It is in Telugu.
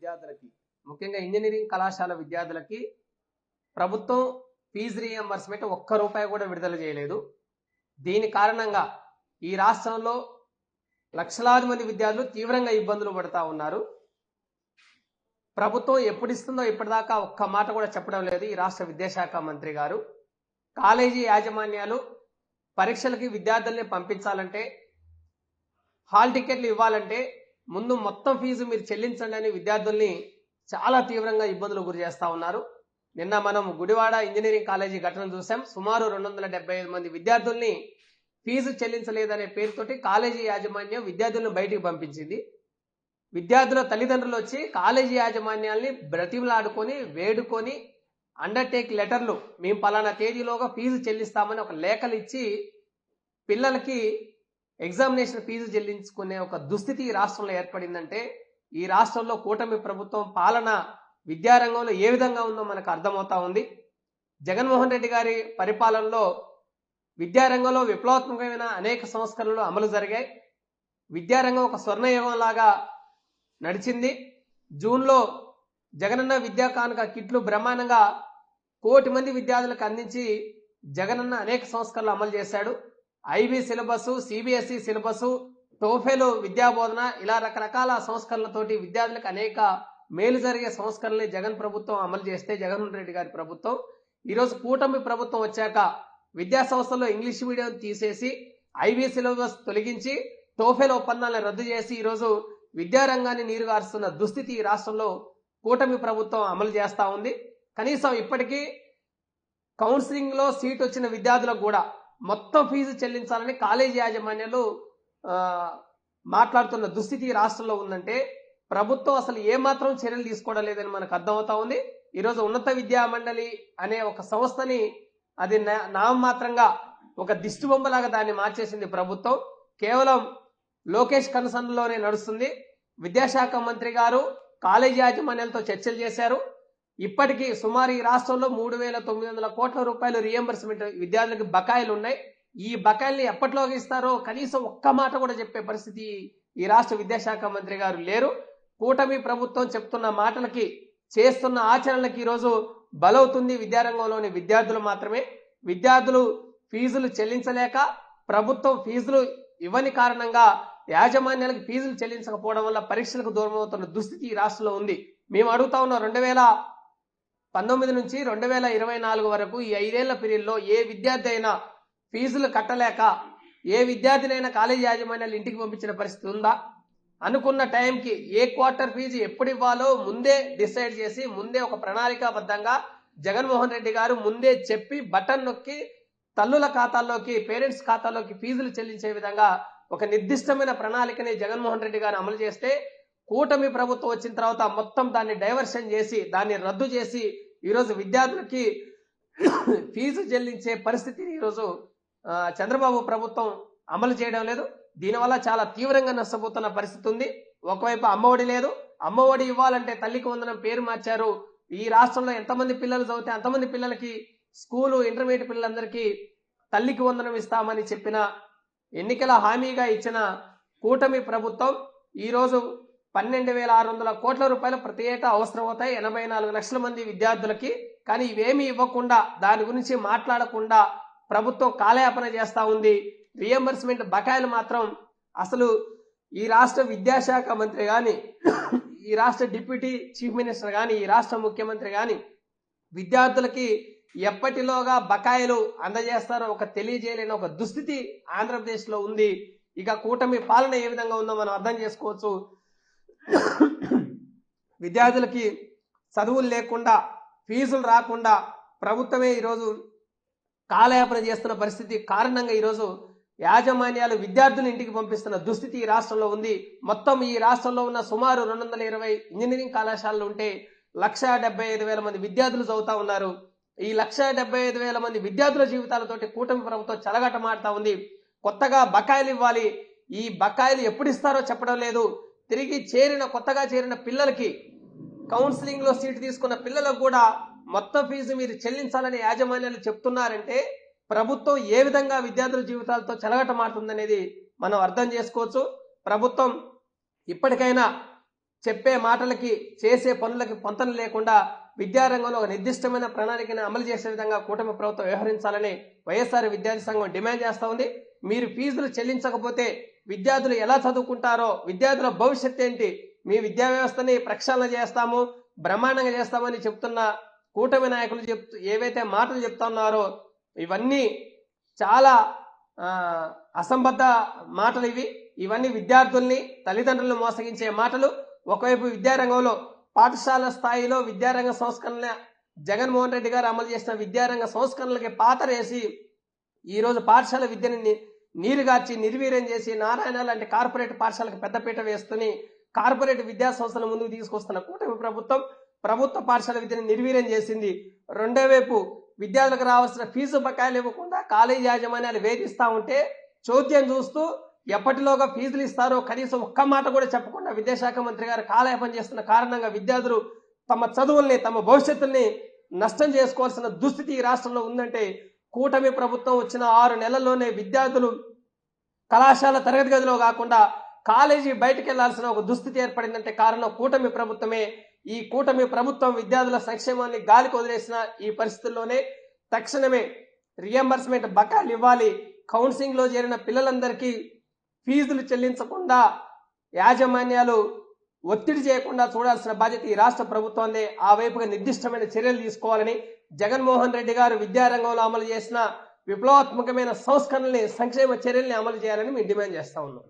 విద్యార్థులకి, ముఖ్యంగా ఇంజనీరింగ్ కళాశాల విద్యార్థులకి ప్రభుత్వం ఫీజు రీఎంబర్స్మెంట్ ఒక్క రూపాయి కూడా విడుదల చేయలేదు. దీని కారణంగా ఈ రాష్ట్రంలో లక్షలాది మంది విద్యార్థులు తీవ్రంగా ఇబ్బందులు పడుతూ ఉన్నారు. ప్రభుత్వం ఎప్పుడు ఇస్తుందో ఇప్పటిదాకా ఒక్క మాట కూడా చెప్పడం లేదు ఈ రాష్ట్ర విద్యాశాఖ మంత్రి గారు. కాలేజీ యాజమాన్యాలు పరీక్షలకి విద్యార్థుల్ని పంపించాలంటే, హాల్ టికెట్లు ఇవ్వాలంటే ముందు మొత్తం ఫీజు మీరు చెల్లించండి అని విద్యార్థుల్ని చాలా తీవ్రంగా ఇబ్బందులు గురి చేస్తూ ఉన్నారు. నిన్న మనం గుడివాడ ఇంజనీరింగ్ కాలేజీ ఘటన చూసాం. సుమారు 275 మంది విద్యార్థుల్ని ఫీజు చెల్లించలేదనే పేరుతోటి కాలేజీ యాజమాన్యం విద్యార్థులను బయటికి పంపించింది. విద్యార్థుల తల్లిదండ్రులు వచ్చి కాలేజీ యాజమాన్యాల్ని బ్రతిమలాడుకొని వేడుకొని అండర్టేక్ లెటర్లు, మేము పలానా తేదీలోగా ఫీజు చెల్లిస్తామని ఒక లేఖలు ఇచ్చి పిల్లలకి ఎగ్జామినేషన్ ఫీజు చెల్లించుకునే ఒక దుస్థితి ఈ రాష్ట్రంలో ఏర్పడిందంటే, ఈ రాష్ట్రంలో కూటమి ప్రభుత్వం పాలన విద్యారంగంలో ఏ విధంగా ఉందో మనకు అర్థమవుతా ఉంది. జగన్మోహన్ రెడ్డి గారి పరిపాలనలో విద్యారంగంలో విప్లవాత్మకమైన అనేక సంస్కరణలు అమలు జరిగాయి. విద్యారంగం ఒక స్వర్ణయుగం లాగా నడిచింది. జూన్లో జగనన్న విద్యా కానుక కిట్లు బ్రహ్మాండంగా 1 కోటి మంది విద్యార్థులకు అందించి జగనన్న అనేక సంస్కరణలు అమలు చేశాడు. IB syllabus, CBSE syllabus, TOEFL విద్యాబోధన, ఇలా రకరకాల సంస్కరణలతోటి విద్యార్థులకు అనేక మేలు జరిగే సంస్కరణలు జగన్ ప్రభుత్వం అమలు చేస్తే, జగన్మోహన్ రెడ్డి గారి ప్రభుత్వం ఈరోజు కూటమి ప్రభుత్వం వచ్చాక విద్యా సంస్థల్లో ఇంగ్లీష్ మీడియం తీసేసి ఐబీ సిలబస్ తొలగించి టోఫెల్ ఒప్పందాలను రద్దు చేసి ఈరోజు విద్యారంగాన్ని నీరుగారుస్తున్న దుస్థితి ఈ రాష్ట్రంలో కూటమి ప్రభుత్వం అమలు చేస్తూ ఉంది. కనీసం ఇప్పటికీ కౌన్సిలింగ్ లో సీట్ వచ్చిన విద్యార్థులకు కూడా మొత్తం ఫీజు చెల్లించాలని కాలేజీ యాజమాన్యాలు మాట్లాడుతున్న దుస్థితి రాష్ట్రంలో ఉందంటే, ప్రభుత్వం అసలు ఏమాత్రం చర్యలు తీసుకోవడం లేదని మనకు అర్థమవుతా ఉంది. ఈరోజు ఉన్నత విద్యా మండలి అనే ఒక సంస్థని అది నామమాత్రంగా ఒక దిష్టి బొమ్మలాగా దాన్ని మార్చేసింది ప్రభుత్వం. కేవలం లోకేష్ కన్సర్న్లోనే నడుస్తుంది. విద్యాశాఖ మంత్రి గారు కాలేజీ యాజమాన్యాలతో చర్చలు చేశారు. ఇప్పటికీ సుమారు ఈ రాష్ట్రంలో 3,900 కోట్ల రూపాయలు రీఎంబర్స్మెంట్ విద్యార్థులకు బకాయిలు ఉన్నాయి. ఈ బకాయిల్ని ఎప్పటిలోకి ఇస్తారో కనీసం ఒక్క మాట కూడా చెప్పే పరిస్థితి ఈ రాష్ట్ర విద్యాశాఖ మంత్రి గారు లేరు. కూటమి ప్రభుత్వం చెప్తున్న మాటలకి, చేస్తున్న ఆచరణలకి ఈరోజు బలవుతుంది విద్యారంగంలోని విద్యార్థులు మాత్రమే. విద్యార్థులు ఫీజులు చెల్లించలేక, ప్రభుత్వం ఫీజులు ఇవ్వని కారణంగా యాజమాన్యాలకు ఫీజులు చెల్లించకపోవడం వల్ల పరీక్షలకు దూరం అవుతున్న దుస్థితి ఈ రాష్ట్రంలో ఉంది. మేము అడుగుతా ఉన్నాం, 2019 నుంచి 2024 వరకు ఈ 5 ఏళ్ల పీరియడ్లో ఏ విద్యార్థి అయినా ఫీజులు కట్టలేక, ఏ విద్యార్థినైనా కాలేజీ యాజమాన్యాలు ఇంటికి పంపించిన పరిస్థితి ఉందా? అనుకున్న టైంకి ఏ క్వార్టర్ ఫీజు ఎప్పుడు ఇవ్వాలో ముందే డిసైడ్ చేసి, ముందే ఒక ప్రణాళికాబద్ధంగా జగన్మోహన్ రెడ్డి గారు ముందే చెప్పి బటన్ నొక్కి తల్లుల ఖాతాల్లోకి, పేరెంట్స్ ఖాతాల్లోకి ఫీజులు చెల్లించే విధంగా ఒక నిర్దిష్టమైన ప్రణాళికని జగన్మోహన్ రెడ్డి గారు అమలు చేస్తే, కూటమి ప్రభుత్వం వచ్చిన తర్వాత మొత్తం దాన్ని డైవర్షన్ చేసి, దాన్ని రద్దు చేసి ఈరోజు విద్యార్థులకి ఫీజు చెల్లించే పరిస్థితిని ఈరోజు చంద్రబాబు ప్రభుత్వం అమలు చేయడం లేదు. దీనివల్ల చాలా తీవ్రంగా నష్టపోతున్న పరిస్థితి ఉంది. ఒకవైపు అమ్మఒడి లేదు. అమ్మఒడి ఇవ్వాలంటే తల్లికి వందనం పేరు మార్చారు. ఈ రాష్ట్రంలో ఎంతమంది పిల్లలు చదివితే అంతమంది పిల్లలకి, స్కూలు ఇంటర్మీడియట్ పిల్లలందరికీ తల్లికి వందనం ఇస్తామని చెప్పిన, ఎన్నికల హామీగా ఇచ్చిన కూటమి ప్రభుత్వం ఈరోజు 12,600 కోట్ల రూపాయలు ప్రతి ఏటా అవసరం అవుతాయి 84 లక్షల మంది విద్యార్థులకి. కానీ ఇవేమీ ఇవ్వకుండా, దాని గురించి మాట్లాడకుండా ప్రభుత్వం కాలయాపన చేస్తూ ఉంది. రీఎంబర్స్మెంట్ బకాయిలు మాత్రం అసలు ఈ రాష్ట్ర విద్యాశాఖ మంత్రి కానీ, ఈ రాష్ట్ర డిప్యూటీ చీఫ్ మినిస్టర్ కానీ, ఈ రాష్ట్ర ముఖ్యమంత్రి కానీ విద్యార్థులకి ఎప్పటిలోగా బకాయిలు అందజేస్తారో ఒక తెలియజేయలేని ఒక దుస్థితి ఆంధ్రప్రదేశ్లో ఉంది. ఇక కూటమి పాలన ఏ విధంగా ఉందో మనం అర్థం చేసుకోవచ్చు. విద్యార్థులకి చదువులు లేకుండా, ఫీజులు రాకుండా ప్రభుత్వమే ఈరోజు కాలయాపన చేస్తున్న పరిస్థితి కారణంగా ఈరోజు యాజమాన్యాలు విద్యార్థులు ఇంటికి పంపిస్తున్న దుస్థితి ఈ రాష్ట్రంలో ఉంది. మొత్తం ఈ రాష్ట్రంలో ఉన్న సుమారు 220 ఇంజనీరింగ్ కళాశాలలు ఉంటే 1,75,000 మంది విద్యార్థులు చదువుతా ఉన్నారు. ఈ 1,75,000 మంది విద్యార్థుల జీవితాలతోటి కూటమి ప్రభుత్వం చెలగటమాడుతా ఉంది. కొత్తగా బకాయిలు ఇవ్వాలి, ఈ బకాయిలు ఎప్పుడు ఇస్తారో చెప్పడం లేదు. తిరిగి కొత్తగా చేరిన పిల్లలకి, కౌన్సిలింగ్ లో సీటు తీసుకున్న పిల్లలకు కూడా మొత్తం ఫీజు మీరు చెల్లించాలని యాజమాన్యాలు చెప్తున్నారంటే ప్రభుత్వం ఏ విధంగా విద్యార్థుల జీవితాలతో చెలగటమాడుతుందనేది మనం అర్థం చేసుకోవచ్చు. ప్రభుత్వం ఇప్పటికైనా చెప్పే మాటలకి చేసే పనులకి పొంతన లేకుండా విద్యారంగంలో ఒక నిర్దిష్టమైన ప్రణాళికను అమలు చేసే విధంగా కూటమి ప్రభుత్వం వ్యవహరించాలని వైఎస్ఆర్ విద్యార్థి సంఘం డిమాండ్ చేస్తా ఉంది. మీరు ఫీజులు చెల్లించకపోతే విద్యార్థులు ఎలా చదువుకుంటారో, విద్యార్థుల భవిష్యత్ ఏంటి, మీ విద్యా వ్యవస్థని ప్రక్షాళన చేస్తాము, బ్రహ్మాండంగా చేస్తామని చెప్తున్న కూటమి నాయకులు ఏవైతే మాటలు చెప్తున్నారో ఇవన్నీ చాలా అసంబద్ధ మాటలు. ఇవన్నీ విద్యార్థుల్ని తల్లిదండ్రులను మోసగించే మాటలు. ఒకవైపు విద్యారంగంలో పాఠశాల స్థాయిలో విద్యారంగ సంస్కరణ జగన్మోహన్ రెడ్డి గారు అమలు చేసిన విద్యారంగ సంస్కరణలకి పాతరేసి ఈరోజు పాఠశాల విద్యని నీరుగార్చి నిర్వీర్యం చేసి నారాయణ లాంటి కార్పొరేట్ పాఠశాలకు పెద్దపీట వేస్తుని కార్పొరేట్ విద్యా సంస్థల ముందుకు తీసుకొస్తున్న కూటమి ప్రభుత్వం ప్రభుత్వ పాఠశాల విద్యను నిర్వీర్యం చేసింది. రెండో వైపు విద్యార్థులకు రావాల్సిన ఫీజు బకాయిలు ఇవ్వకుండా కాలేజీ యాజమాన్యాలు వేధిస్తా ఉంటే చోద్యం చూస్తూ ఎప్పటిలోగా ఫీజులు ఇస్తారో కనీసం ఒక్క మాట కూడా చెప్పకుండా విద్యాశాఖ మంత్రి గారు కాలయాపన చేస్తున్న కారణంగా విద్యార్థులు తమ చదువుల్ని తమ భవిష్యత్తుల్ని నష్టం చేసుకోవాల్సిన దుస్థితి ఈ రాష్ట్రంలో ఉందంటే కూటమి ప్రభుత్వం వచ్చిన 6 నెలల్లోనే విద్యార్థులు కళాశాల తరగతి గదిలో కాకుండా కాలేజీ బయటకు వెళ్లాల్సిన ఒక దుస్థితి ఏర్పడిందంటే కారణం కూటమి ప్రభుత్వమే. ఈ కూటమి ప్రభుత్వం విద్యార్థుల సంక్షేమాన్ని గాలికి వదిలేసిన ఈ పరిస్థితుల్లోనే తక్షణమే రియంబర్స్మెంట్ బకాయిలు ఇవ్వాలి. కౌన్సిలింగ్ లో చేరిన పిల్లలందరికీ ఫీజులు చెల్లించకుండా యాజమాన్యాలు ఒత్తిడి చేయకుండా చూడాల్సిన బాధ్యత ఈ రాష్ట్ర ప్రభుత్వాన్ని. ఆ వైపుగా నిర్దిష్టమైన చర్యలు తీసుకోవాలని జగన్మోహన్ రెడ్డి గారు విద్యారంగంలో అమలు చేసిన విప్లవాత్మకమైన సంస్కరణల్ని సంక్షేమ చర్యల్ని అమలు చేయాలని మేము డిమాండ్ చేస్తా ఉన్నాం.